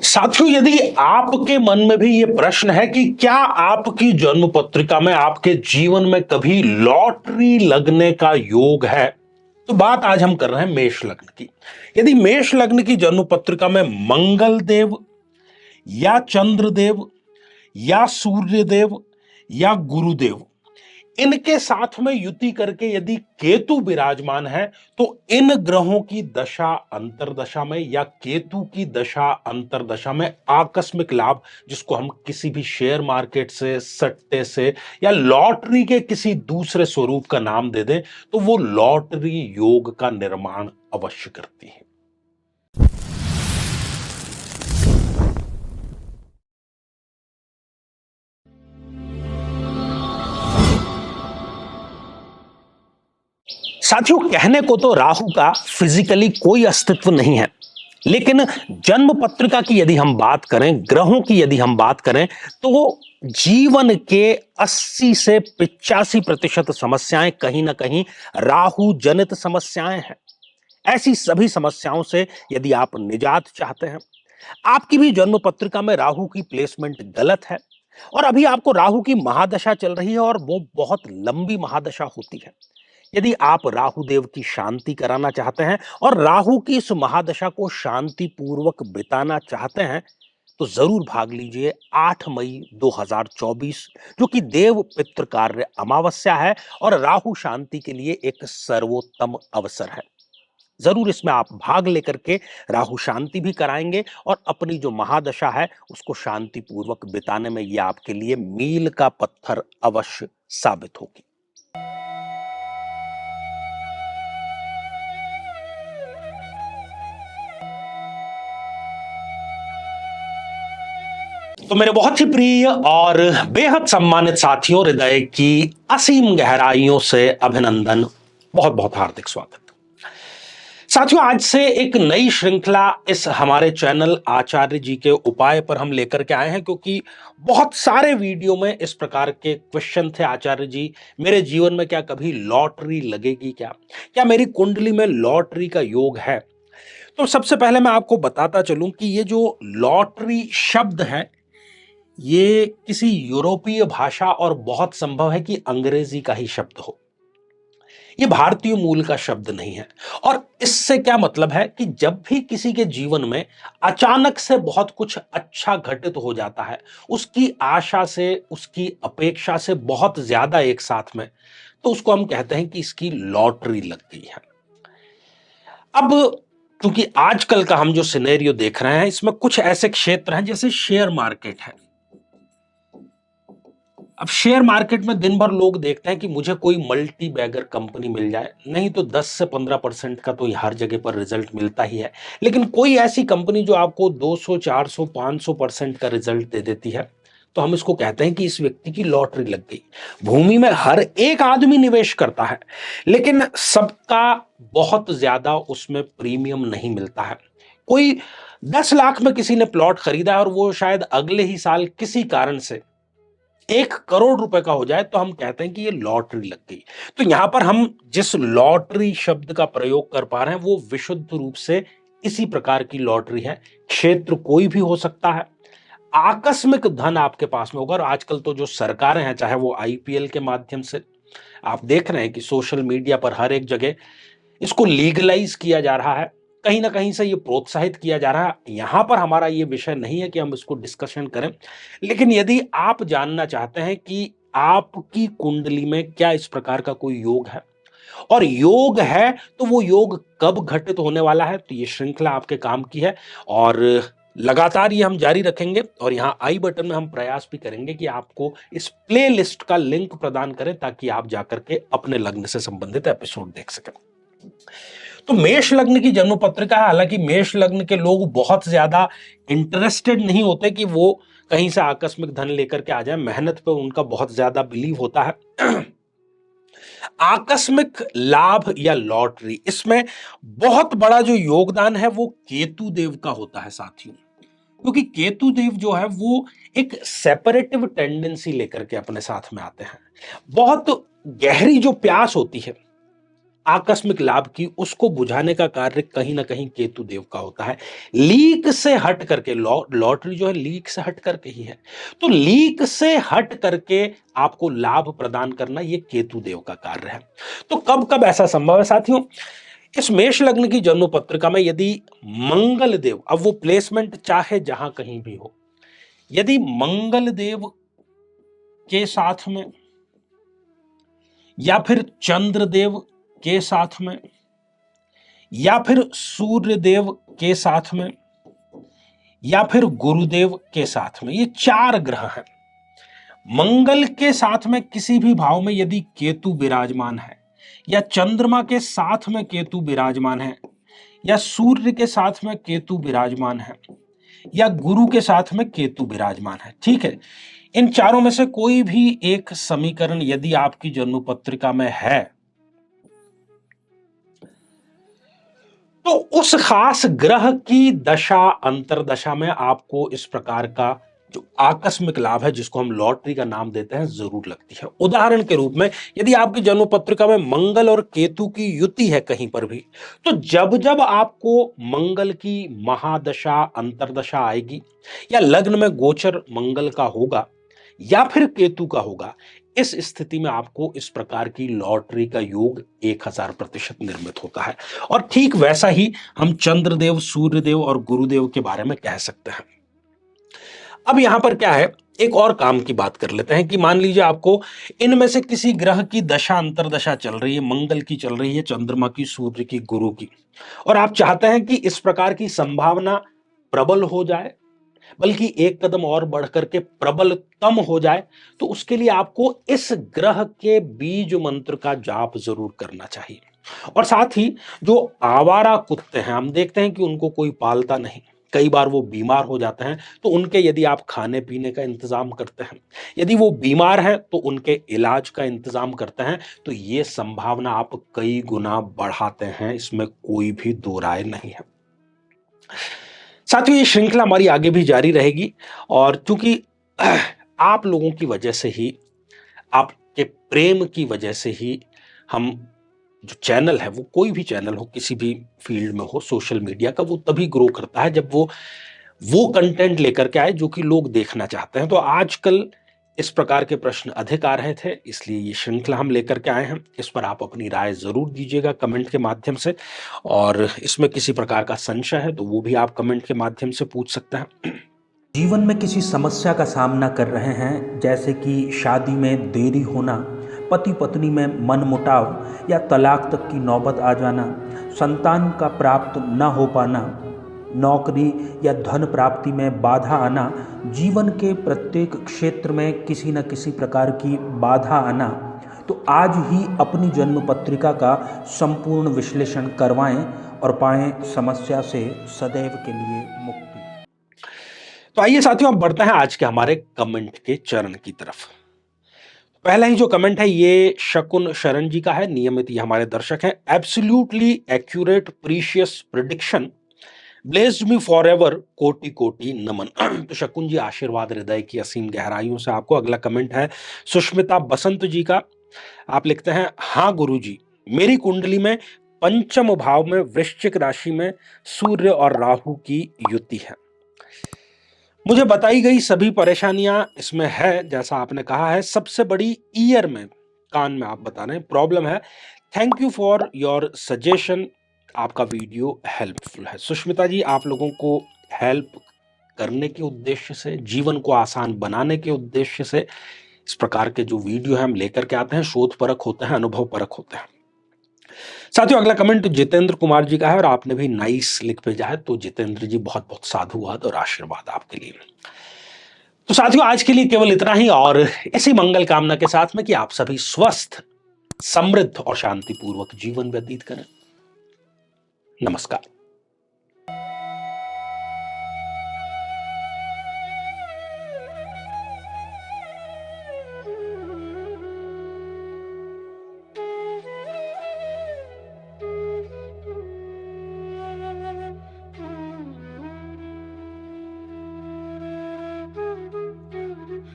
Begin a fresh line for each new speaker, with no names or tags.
साथियों, यदि आपके मन में भी ये प्रश्न है कि क्या आपकी जन्म पत्रिका में आपके जीवन में कभी लॉटरी लगने का योग है, तो बात आज हम कर रहे हैं मेष लग्न की। यदि मेष लग्न की जन्म पत्रिका में मंगल देव या चंद्रदेव या सूर्यदेव या गुरुदेव, इनके साथ में युति करके यदि केतु विराजमान है, तो इन ग्रहों की दशा अंतरदशा में या केतु की दशा अंतरदशा में आकस्मिक लाभ, जिसको हम किसी भी शेयर मार्केट से, सट्टे से या लॉटरी के किसी दूसरे स्वरूप का नाम दे दें, तो वो लॉटरी योग का निर्माण अवश्य करती है। साथियों, कहने को तो राहु का फिजिकली कोई अस्तित्व नहीं है, लेकिन जन्म पत्रिका की यदि हम बात करें, ग्रहों की यदि हम बात करें, तो जीवन के 80 से 85% समस्याएं कहीं ना कहीं राहु जनित समस्याएं हैं। ऐसी सभी समस्याओं से यदि आप निजात चाहते हैं, आपकी भी जन्म पत्रिका में राहु की प्लेसमेंट गलत है और अभी आपको राहु की महादशा चल रही है और वो बहुत लंबी महादशा होती है। यदि आप राहु देव की शांति कराना चाहते हैं और राहु की इस महादशा को शांति पूर्वक बिताना चाहते हैं, तो जरूर भाग लीजिए 8 मई 2024, जो कि देव पितृ कार्य अमावस्या है और राहु शांति के लिए एक सर्वोत्तम अवसर है। जरूर इसमें आप भाग लेकर के राहु शांति भी कराएंगे और अपनी जो महादशा है उसको शांति पूर्वक बिताने में यह आपके लिए मील का पत्थर अवश्य साबित होगी। तो मेरे बहुत ही प्रिय और बेहद सम्मानित साथियों, हृदय की असीम गहराइयों से अभिनंदन, बहुत बहुत हार्दिक स्वागत। साथियों, आज से एक नई श्रृंखला इस हमारे चैनल आचार्य जी के उपाय पर हम लेकर के आए हैं, क्योंकि बहुत सारे वीडियो में इस प्रकार के क्वेश्चन थे। आचार्य जी, मेरे जीवन में क्या कभी लॉटरी लगेगी? क्या मेरी कुंडली में लॉटरी का योग है? तो सबसे पहले मैं आपको बताता चलूं कि ये जो लॉटरी शब्द है, ये किसी यूरोपीय भाषा और बहुत संभव है कि अंग्रेजी का ही शब्द हो। ये भारतीय मूल का शब्द नहीं है। और इससे क्या मतलब है कि जब भी किसी के जीवन में अचानक से बहुत कुछ अच्छा घटित हो जाता है, उसकी आशा से, उसकी अपेक्षा से बहुत ज्यादा एक साथ में, तो उसको हम कहते हैं कि इसकी लॉटरी लग गई है। अब क्योंकि आजकल का हम जो सिनेरियो देख रहे हैं, इसमें कुछ ऐसे क्षेत्र हैं जैसे शेयर मार्केट है। अब शेयर मार्केट में दिन भर लोग देखते हैं कि मुझे कोई मल्टी बैगर कंपनी मिल जाए, नहीं तो 10 से 15% का तो हर जगह पर रिजल्ट मिलता ही है, लेकिन कोई ऐसी कंपनी जो आपको 200, 400, 500% का रिजल्ट दे देती है, तो हम इसको कहते हैं कि इस व्यक्ति की लॉटरी लग गई। भूमि में हर एक आदमी निवेश करता है, लेकिन सबका बहुत ज्यादा उसमें प्रीमियम नहीं मिलता है। कोई 10 लाख में किसी ने प्लॉट खरीदा है और वो शायद अगले ही साल किसी कारण से 1 करोड़ रुपए का हो जाए, तो हम कहते हैं कि ये लॉटरी लग गई। तो यहां पर हम जिस लॉटरी शब्द का प्रयोग कर पा रहे हैं, वो विशुद्ध रूप से इसी प्रकार की लॉटरी है। क्षेत्र कोई भी हो सकता है, आकस्मिक धन आपके पास में होगा। और आजकल तो जो सरकारें हैं, चाहे वो आईपीएल के माध्यम से, आप देख रहे हैं कि सोशल मीडिया पर हर एक जगह इसको लीगलाइज किया जा रहा है, कहीं ना कहीं से ये प्रोत्साहित किया जा रहा है। यहां पर हमारा ये विषय नहीं है कि हम इसको डिस्कशन करें, लेकिन यदि आप जानना चाहते हैं कि आपकी कुंडली में क्या इस प्रकार का कोई योग है और योग है, तो वो योग कब घटित होने वाला है, तो ये श्रृंखला आपके काम की है और लगातार ये हम जारी रखेंगे। और यहाँ आई बटन में हम प्रयास भी करेंगे कि आपको इस प्ले लिस्ट का लिंक प्रदान करें, ताकि आप जाकर के अपने लग्न से संबंधित एपिसोड देख सकें। तो मेष लग्न की जन्म पत्रिका है। हालांकि मेष लग्न के लोग बहुत ज्यादा इंटरेस्टेड नहीं होते कि वो कहीं से आकस्मिक धन लेकर के आ जाए, मेहनत पे उनका बहुत ज्यादा बिलीव होता है। आकस्मिक लाभ या लॉटरी, इसमें बहुत बड़ा जो योगदान है वो केतु देव का होता है साथियों, क्योंकि केतु देव जो है वो एक सेपरेटिव टेंडेंसी लेकर के अपने साथ में आते हैं। बहुत गहरी जो प्यास होती है, आकस्मिक लाभ की, उसको बुझाने का कार्य कहीं ना कहीं केतु देव का होता है। लीक से हट करके, लॉटरी जो है लीक से हट करके ही है, तो लीक से हट करके आपको लाभ प्रदान करना ये केतु देव का कार्य है। तो कब कब ऐसा संभव है साथियों? इस मेष लग्न की जन्म पत्रिका में यदि मंगल देव, अब वो प्लेसमेंट चाहे जहां कहीं भी हो, यदि मंगल देव के साथ में या फिर चंद्र देव के साथ में या फिर सूर्य देव के साथ में या फिर गुरुदेव के साथ में, ये चार ग्रह हैं। मंगल के साथ में किसी भी भाव में यदि केतु विराजमान है, या चंद्रमा के साथ में केतु विराजमान है, या सूर्य के साथ में केतु विराजमान है, या गुरु के साथ में केतु विराजमान है, ठीक है, इन चारों में से कोई भी एक समीकरण यदि आपकी जन्म पत्रिका में है, तो उस खास ग्रह की दशा अंतरदशा में आपको इस प्रकार का जो आकस्मिक लाभ है, जिसको हम लॉटरी का नाम देते हैं, जरूर लगती है। उदाहरण के रूप में यदि आपकी जन्म पत्रिका में मंगल और केतु की युति है कहीं पर भी, तो जब जब आपको मंगल की महादशा अंतरदशा आएगी, या लग्न में गोचर मंगल का होगा या फिर केतु का होगा, इस स्थिति में आपको इस प्रकार की लॉटरी का योग 1000% निर्मित होता है। और ठीक वैसा ही हम चंद्रदेव, सूर्यदेव और गुरुदेव के बारे में कह सकते हैं। अब यहां पर क्या है, एक और काम की बात कर लेते हैं कि मान लीजिए आपको इनमें से किसी ग्रह की दशा अंतरदशा चल रही है, मंगल की चल रही है, चंद्रमा की, सूर्य की, गुरु की, और आप चाहते हैं कि इस प्रकार की संभावना प्रबल हो जाए, बल्कि एक कदम और बढ़कर के प्रबलतम हो जाए, तो उसके लिए आपको इस ग्रह के बीज मंत्र का जाप जरूर करना चाहिए। और साथ ही जो आवारा कुत्ते हैं, हम देखते हैं कि उनको कोई पालता नहीं, कई बार वो बीमार हो जाते हैं, तो उनके यदि आप खाने पीने का इंतजाम करते हैं, यदि वो बीमार हैं तो उनके इलाज का इंतजाम करते हैं, तो ये संभावना आप कई गुना बढ़ाते हैं, इसमें कोई भी दो राय नहीं है। साथियों, ये श्रृंखला हमारी आगे भी जारी रहेगी, और चूंकि आप लोगों की वजह से ही, आपके प्रेम की वजह से ही हम, जो चैनल है, वो कोई भी चैनल हो, किसी भी फील्ड में हो, सोशल मीडिया का, वो तभी ग्रो करता है जब वो कंटेंट लेकर के आए जो कि लोग देखना चाहते हैं। तो आजकल इस प्रकार के प्रश्न अधिक आ रहे थे, इसलिए ये श्रृंखला हम लेकर के आए हैं। इस पर आप अपनी राय जरूर दीजिएगा कमेंट के माध्यम से, और इसमें किसी प्रकार का संशय है तो वो भी आप कमेंट के माध्यम से पूछ सकते हैं।
जीवन में किसी समस्या का सामना कर रहे हैं, जैसे कि शादी में देरी होना, पति पत्नी में मनमुटाव या तलाक तक की नौबत आ जाना, संतान का प्राप्त न हो पाना, नौकरी या धन प्राप्ति में बाधा आना, जीवन के प्रत्येक क्षेत्र में किसी न किसी प्रकार की बाधा आना, तो आज ही अपनी जन्म पत्रिका का संपूर्ण विश्लेषण करवाएं और पाएं समस्या से सदैव के लिए मुक्ति।
तो आइए साथियों, अब बढ़ते हैं आज के हमारे कमेंट के चरण की तरफ। पहला ही जो कमेंट है ये शकुन शरण जी का है, नियमित ये हमारे दर्शक हैं। Absolutely accurate precious prediction, blessed me for ever, कोटि कोटि नमन। तो शकुन जी, आशीर्वाद हृदय की असीम गहराइयों से आपको। अगला कमेंट है सुष्मिता बसंत जी का। आप लिखते हैं, हाँ गुरु जी, मेरी कुंडली में पंचम भाव में वृश्चिक राशि में सूर्य और राहु की युति है। मुझे बताई गई सभी परेशानियां इसमें है, जैसा आपने कहा है। सबसे बड़ी ईयर में, कान में आप बता रहे हैं, प्रॉब्लम है। Thank you for your suggestion, आपका वीडियो हेल्पफुल है। सुष्मिता जी, आप लोगों को हेल्प करने के उद्देश्य से, जीवन को आसान बनाने के उद्देश्य से इस प्रकार के जो वीडियो है हम लेकर के आते हैं, शोध परक होते हैं, अनुभव परक होते हैं। साथियों, अगला कमेंट जितेंद्र कुमार जी का है, और आपने भी नाइस लिख भेजा है। तो जितेंद्र जी, बहुत बहुत साधुवाद और आशीर्वाद आपके लिए। तो साथियों, आज के लिए केवल इतना ही, और इसी मंगल कामना के साथ में कि आप सभी स्वस्थ, समृद्ध और शांतिपूर्वक जीवन व्यतीत करें। नमस्कार।